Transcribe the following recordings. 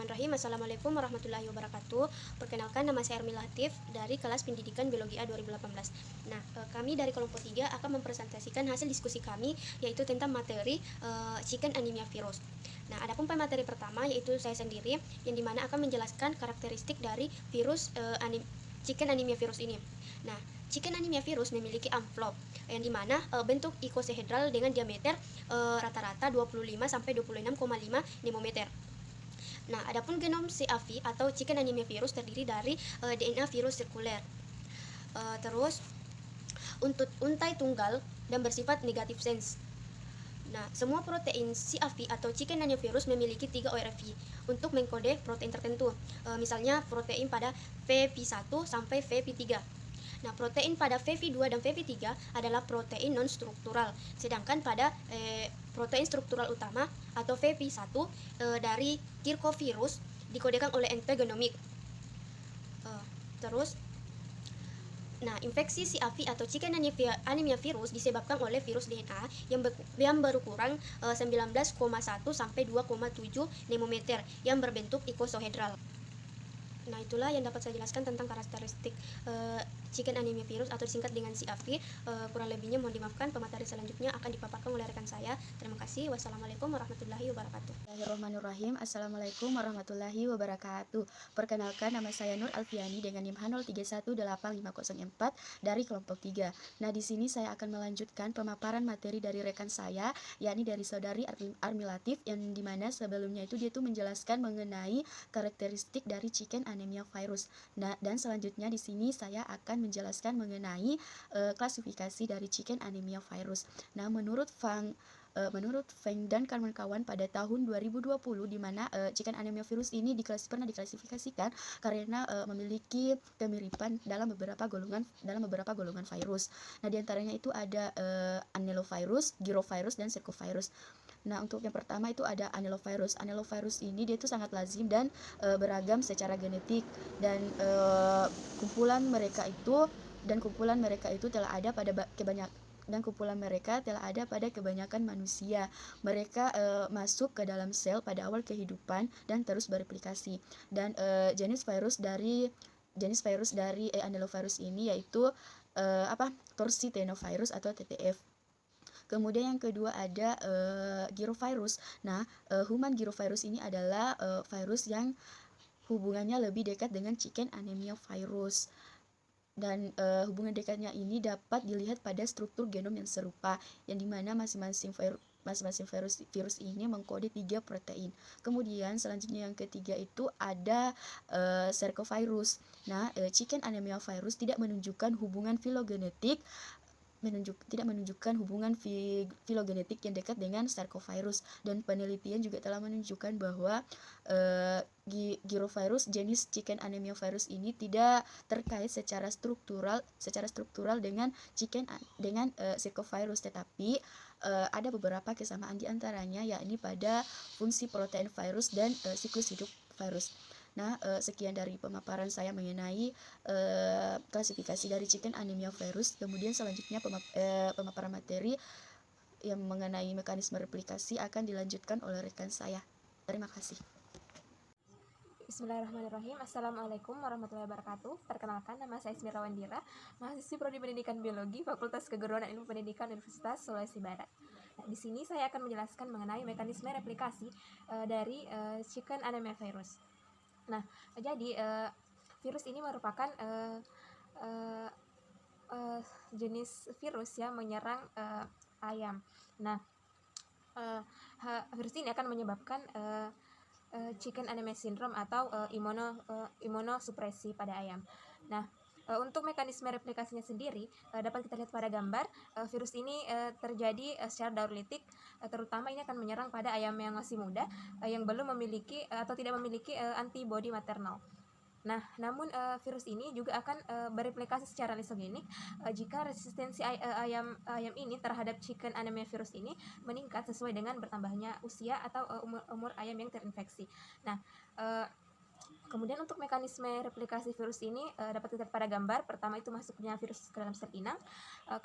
Bismillahirrahmanirrahim. Assalamualaikum warahmatullahi wabarakatuh. Perkenalkan, nama saya Ermi Latif dari kelas pendidikan biologi A 2018. Nah, kami dari kelompok 3 akan mempresentasikan hasil diskusi kami, yaitu tentang materi chicken anemia virus. Nah, adapun pemateri pertama yaitu saya sendiri, yang dimana akan menjelaskan karakteristik dari virus chicken anemia virus ini. Nah, chicken anemia virus memiliki amplop yang dimana bentuk ikosahedral dengan diameter rata-rata 25-26,5 nanometer. Nah, adapun genom CAV atau chicken anemia virus terdiri dari DNA virus sirkuler. Terus untuk untai tunggal dan bersifat negatif sense. Nah, semua protein CAV atau chicken anemia virus memiliki 3 ORF untuk mengkode protein tertentu. Misalnya protein pada VP1 sampai VP3. Nah, protein pada VV2 dan VV3 adalah protein non-struktural, sedangkan pada protein struktural utama atau VV1 dari Kirchovirus dikodekan oleh ente genomik. Nah, infeksi CAV atau chicken anemia virus disebabkan oleh virus DNA yang berukuran 19,1 sampai 2,7 nanometer yang berbentuk ikosahedral. Nah, itulah yang dapat saya jelaskan tentang karakteristik chicken anemia virus atau disingkat dengan CAV. Kurang lebihnya mohon dimaafkan. Pemateri selanjutnya akan dipaparkan oleh rekan saya. Terima kasih. Wassalamualaikum warahmatullahi wabarakatuh. Bismillahirrahmanirrahim. Assalamualaikum warahmatullahi wabarakatuh. Perkenalkan, nama saya Nur Alfiani dengan NIM H03185504 dari kelompok 3. Nah, di sini saya akan melanjutkan pemaparan materi dari rekan saya, yakni dari saudari Armi Latif, yang dimana sebelumnya itu dia tuh menjelaskan mengenai karakteristik dari chicken anemia virus. Nah, dan selanjutnya di sini saya akan menjelaskan mengenai klasifikasi dari chicken anemia virus. Nah, menurut Feng dan kawan-kawan pada tahun 2020, di mana chicken anemia virus ini pernah diklasifikasikan karena memiliki kemiripan dalam beberapa golongan virus. Nah, diantaranya itu ada anelovirus, girovirus, dan cercovirus. Nah, untuk yang pertama itu ada anelovirus. Anelovirus ini dia itu sangat lazim dan beragam secara genetik, dan kumpulan mereka itu telah ada pada kebanyakan manusia. Mereka masuk ke dalam sel pada awal kehidupan dan terus bereplikasi. Dan jenis virus dari anelovirus ini yaitu Torsitenovirus atau TTF. Kemudian yang kedua ada girovirus. Nah, human girovirus ini adalah virus yang hubungannya lebih dekat dengan chicken anemia virus. Dan hubungan dekatnya ini dapat dilihat pada struktur genom yang serupa, yang dimana masing-masing virus ini mengkode 3 protein. Kemudian selanjutnya yang ketiga itu ada cercovirus. Nah, chicken anemia virus tidak menunjukkan hubungan filogenetik filogenetik yang dekat dengan cercovirus, dan penelitian juga telah menunjukkan bahwa girovirus jenis chicken anemia virus ini tidak terkait secara struktural dengan cercovirus, tetapi ada beberapa kesamaan diantaranya, yakni pada fungsi protein virus dan siklus hidup virus. Nah, sekian dari pemaparan saya mengenai klasifikasi dari chicken anemia virus. Kemudian selanjutnya pemaparan materi yang mengenai mekanisme replikasi akan dilanjutkan oleh rekan saya. Terima kasih. Bismillahirrahmanirrahim. Assalamualaikum warahmatullahi wabarakatuh. Perkenalkan, nama saya Ismira Wandira, mahasiswi Prodi Pendidikan Biologi, Fakultas Keguruan dan Ilmu Pendidikan Universitas Sulawesi Barat. Nah, di sini saya akan menjelaskan mengenai mekanisme replikasi dari chicken anemia virus. Nah, jadi virus ini merupakan jenis virus yang menyerang ayam. Nah, virus ini akan menyebabkan chicken anemia syndrome atau imunosupresi pada ayam. Nah, untuk mekanisme replikasinya sendiri dapat kita lihat pada gambar. Virus ini terjadi secara daurolitik, terutama ini akan menyerang pada ayam yang masih muda yang belum memiliki atau tidak memiliki antibodi maternal. Nah, namun virus ini juga akan bereplikasi secara lisogenik jika resistensi ayam ini terhadap chicken anemia virus ini meningkat sesuai dengan bertambahnya usia atau umur ayam yang terinfeksi. Nah, Kemudian untuk mekanisme replikasi virus ini dapat dilihat pada gambar. Pertama itu masuknya virus ke dalam sel inang.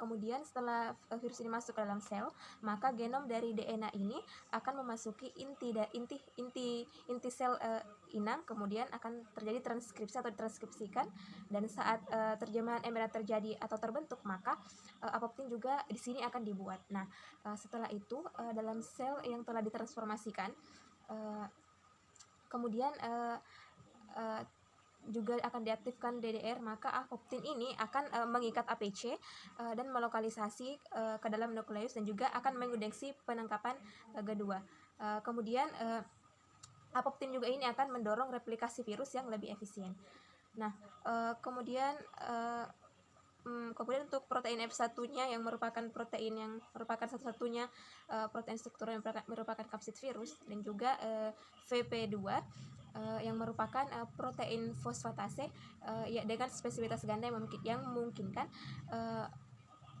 Kemudian setelah virus ini masuk ke dalam sel, maka genom dari DNA ini akan memasuki inti sel inang. Kemudian akan terjadi transkripsi atau ditranskripsikan, dan saat terjemahan mRNA terjadi atau terbentuk, maka apoptin juga di sini akan dibuat. Nah, setelah itu dalam sel yang telah ditransformasikan, kemudian juga akan diaktifkan DDR, maka apoptin ini akan mengikat APC dan melokalisasi ke dalam nukleus, dan juga akan menginduksi penangkapan G2. Kemudian apoptin juga ini akan mendorong replikasi virus yang lebih efisien. Nah, kemudian untuk protein F1-nya yang merupakan satu-satunya protein struktural yang merupakan kapsid virus, dan juga VP2 yang merupakan protein fosfatase ya, dengan spesifitas ganda yang memungkinkan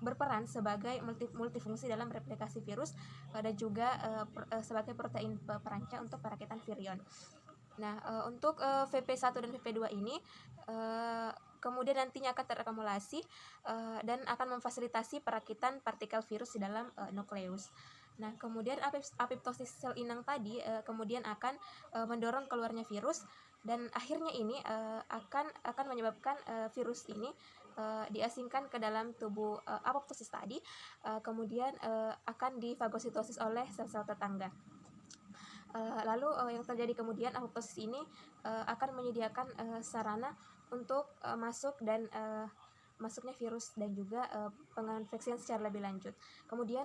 berperan sebagai multifungsi dalam replikasi virus, dan juga sebagai protein perancang untuk perakitan virion. Nah, untuk VP1 dan VP2 ini kemudian nantinya akan terakumulasi dan akan memfasilitasi perakitan partikel virus di dalam nukleus. Nah, kemudian apoptosis sel inang tadi kemudian akan mendorong keluarnya virus, dan akhirnya ini akan menyebabkan virus ini diasingkan ke dalam tubuh apoptosis tadi, kemudian akan difagositosis oleh sel-sel tetangga. Lalu yang terjadi kemudian, apoptosis ini akan menyediakan sarana untuk masuk dan masuknya virus dan juga penginfeksian secara lebih lanjut. Kemudian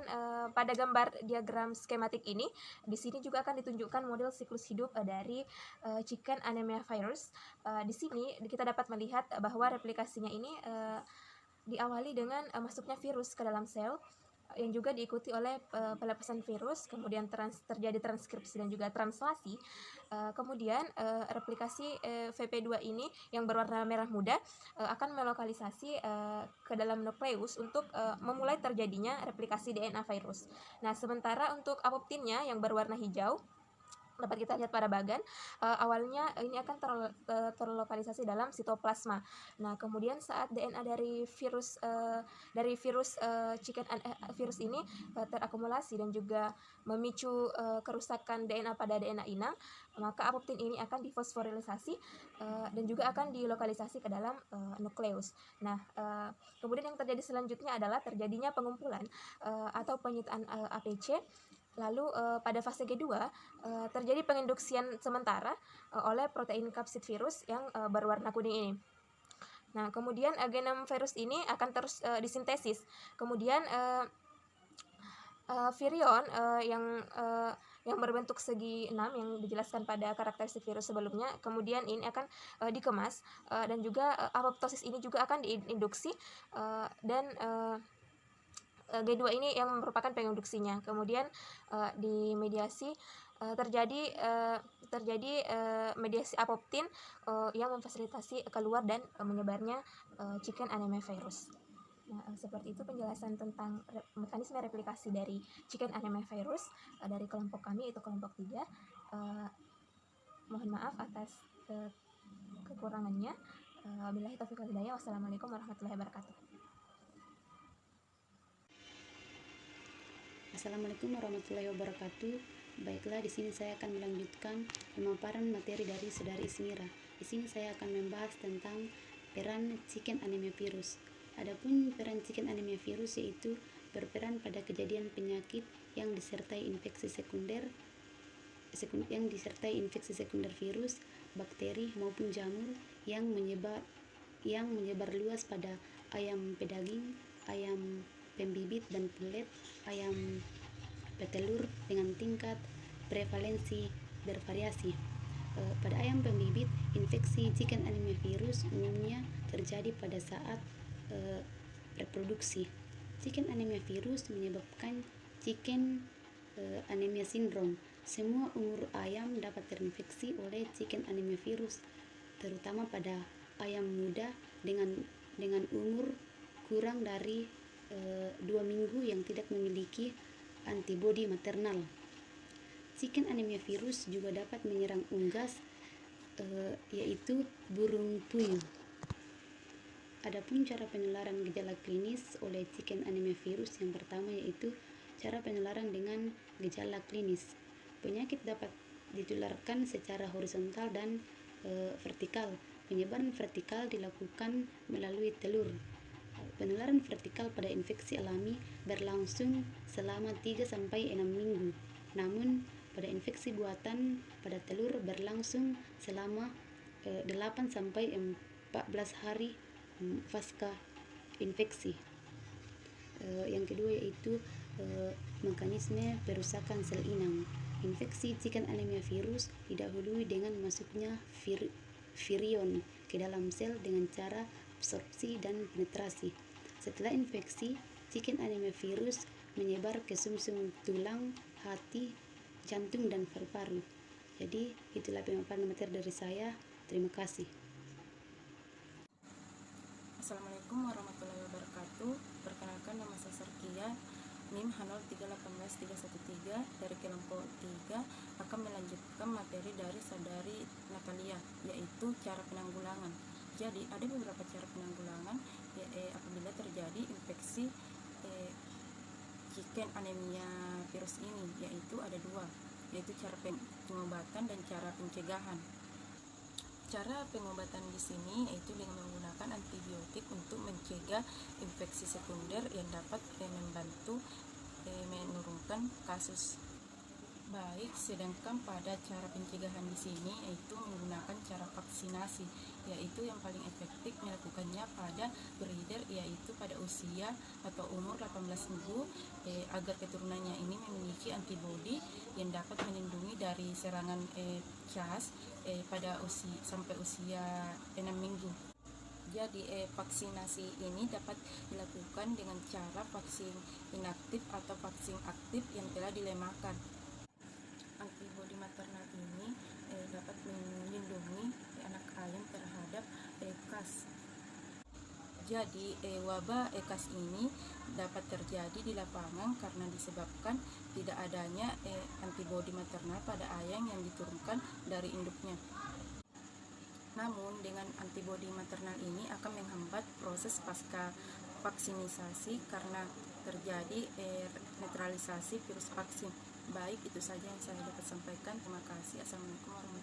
pada gambar diagram skematik ini, di sini juga akan ditunjukkan model siklus hidup dari chicken anemia virus. Di sini kita dapat melihat bahwa replikasinya ini diawali dengan masuknya virus ke dalam sel, yang juga diikuti oleh pelepasan virus, kemudian terjadi transkripsi dan juga translasi. Kemudian replikasi VP2 ini yang berwarna merah muda akan melokalisasi ke dalam nukleus untuk memulai terjadinya replikasi DNA virus. Nah, sementara untuk apoptinnya yang berwarna hijau dapat kita lihat pada bagan, awalnya ini akan terlokalisasi dalam sitoplasma. Nah, kemudian saat DNA dari virus virus ini terakumulasi dan juga memicu kerusakan DNA pada DNA inang, maka apoptin ini akan difosforilisasi dan juga akan dilokalisasi ke dalam nukleus. Nah, kemudian yang terjadi selanjutnya adalah terjadinya pengumpulan atau penyitaan APC. Lalu pada fase G2 terjadi penginduksian sementara oleh protein kapsid virus yang berwarna kuning ini. Nah, kemudian genom virus ini akan terus disintesis. Kemudian virion yang berbentuk segi 6 yang dijelaskan pada karakteristik virus sebelumnya, kemudian ini akan dikemas dan juga apoptosis ini juga akan diinduksi dan G2 ini yang merupakan penginduksinya. Kemudian di mediasi terjadi mediasi apoptin yang memfasilitasi keluar dan menyebarnya chicken anemia virus. Nah, seperti itu penjelasan tentang mekanisme replikasi dari chicken anemia virus dari kelompok kami, itu kelompok 3. Mohon maaf atas kekurangannya. Wabillahi taufiq wal hidayah. Wassalamualaikum warahmatullahi wabarakatuh. Assalamualaikum warahmatullahi wabarakatuh. Baiklah, di sini saya akan melanjutkan pemaparan materi dari Saudari Ismira. Di sini saya akan membahas tentang peran chicken anemia virus. Adapun peran chicken anemia virus yaitu berperan pada kejadian penyakit yang disertai infeksi sekunder virus, bakteri maupun jamur yang menyebar luas pada ayam pedaging, ayam pembibit dan pelet, ayam petelur dengan tingkat prevalensi bervariasi. Pada ayam pembibit, infeksi chicken anemia virus umumnya terjadi pada saat reproduksi. Chicken anemia virus menyebabkan chicken anemia syndrome. Semua umur ayam dapat terinfeksi oleh chicken anemia virus, terutama pada ayam muda dengan umur kurang dari 2 minggu yang tidak memiliki antibodi maternal. Chicken anemia virus juga dapat menyerang unggas yaitu burung puyuh. Adapun cara penularan gejala klinis oleh chicken anemia virus, yang pertama yaitu cara penularan dengan gejala klinis. Penyakit dapat ditularkan secara horizontal dan vertikal. Penyebaran vertikal dilakukan melalui telur. Penularan vertikal pada infeksi alami berlangsung selama 3-6 minggu. Namun pada infeksi buatan pada telur berlangsung selama 8-14 hari pasca infeksi. Yang kedua yaitu mekanisme perusakan sel inang. Infeksi chicken anemia virus didahului dengan masuknya virion ke dalam sel dengan cara absorpsi dan penetrasi. Setelah infeksi, chicken anemia virus menyebar ke sumsum tulang, hati, jantung, dan paru-paru. Jadi itulah pemaparan materi dari saya. Terima kasih. Assalamualaikum warahmatullahi wabarakatuh. Perkenalkan, nama saya Sarkia, NIM H0381313 dari kelompok 3 akan melanjutkan materi dari saudari Natalia, yaitu cara penanggulangan. Jadi ada beberapa cara penanggulangan apabila terjadi infeksi chicken anemia virus ini, yaitu ada dua, yaitu cara pengobatan dan cara pencegahan. Cara pengobatan di sini yaitu dengan menggunakan antibiotik untuk mencegah infeksi sekunder yang dapat membantu menurunkan kasus. Baik, sedangkan pada cara pencegahan di sini yaitu menggunakan cara vaksinasi, yaitu yang paling efektif melakukannya pada breeder, yaitu pada usia atau umur 18 minggu agar keturunannya ini memiliki antibodi yang dapat melindungi dari serangan CAS pada sampai usia 6 minggu. Jadi vaksinasi ini dapat dilakukan dengan cara vaksin inaktif atau vaksin aktif yang telah dilemakan. Antibodi maternal ini dapat melindungi anak ayam terhadap CAS. Jadi wabah CAS ini dapat terjadi di lapangan karena disebabkan tidak adanya antibodi maternal pada ayam yang diturunkan dari induknya. Namun dengan antibodi maternal ini akan menghambat proses pasca vaksinisasi karena terjadi netralisasi virus vaksin. Baik, itu saja yang saya dapat sampaikan. Terima kasih. Assalamualaikum warahmatullahi wabarakatuh.